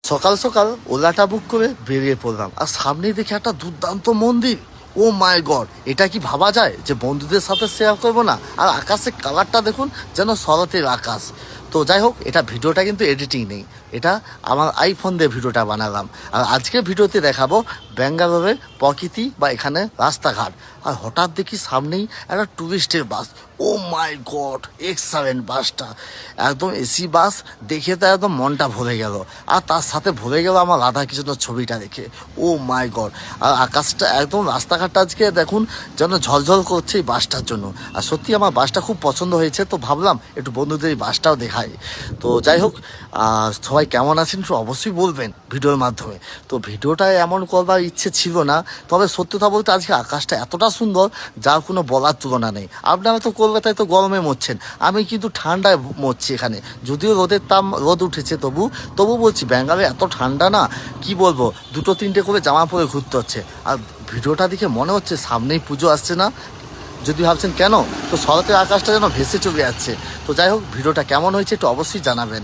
সকাল সকাল ওলাটা বুক করে বেরিয়ে পড়লাম, আর সামনেই দেখি একটা দুর্দান্ত মন্দির। ও মাই গড, এটা কি ভাবা যায় যে বন্ধুদের সাথে শেয়ার করবো না? আর আকাশের কালারটা দেখুন, যেন শরতের আকাশ। তো যাই হোক, এটা ভিডিওটা কিন্তু এডিটিং নেই, এটা আমার আইফোন দিয়ে ভিডিওটা বানালাম। আর আজকের ভিডিওতে দেখাবো ব্যাঙ্গালোরের প্রকৃতি বা এখানে রাস্তাঘাট। আর হঠাৎ দেখি সামনেই একটা টুরিস্টের বাস। ও মাই গড, X7 বাসটা একদম এসি বাস, দেখে তো একদম মনটা ভরে গেল। আর তার সাথে ভরে গেল আমার রাধাকৃষ্ণর ছবিটা দেখে। ও মাই গড, আর আকাশটা একদম, রাস্তাঘাটটা আজকে দেখুন যেন ঝলঝল করছে এই বাসটার জন্য। আর সত্যি আমার বাসটা খুব পছন্দ হয়েছে, তো ভাবলাম একটু বন্ধুদের এই বাসটাও দেখাই। তো যাই হোক, সবাই কেমন আছেন একটু অবশ্যই বলবেন ভিডিওর মাধ্যমে। তো ভিডিওটা এমন করবার ইচ্ছে ছিল না, তবে সত্যি কথা বলতে আজকে আকাশটা এতটা সুন্দর যার কোনো বলার তুলনা নেই। আপনারা তো কলকাতায় তো গরমে মরছেন, আমি কিন্তু ঠান্ডায় মরছি এখানে। যদিও রোদ উঠেছে, তবু বলছি ব্যাঙ্গালোরে এত ঠান্ডা না, কি বলবো, দুটো তিনটে করে জামা পরে ঘুরতে হচ্ছে। আর ভিডিওটা দেখে মনে হচ্ছে সামনেই পুজো আসছে না? যদি ভাবছেন কেন, তো শরতের আকাশটা যেন ভেসে চলে যাচ্ছে। তো যাই হোক, ভিডিওটা কেমন হয়েছে একটু অবশ্যই জানাবেন।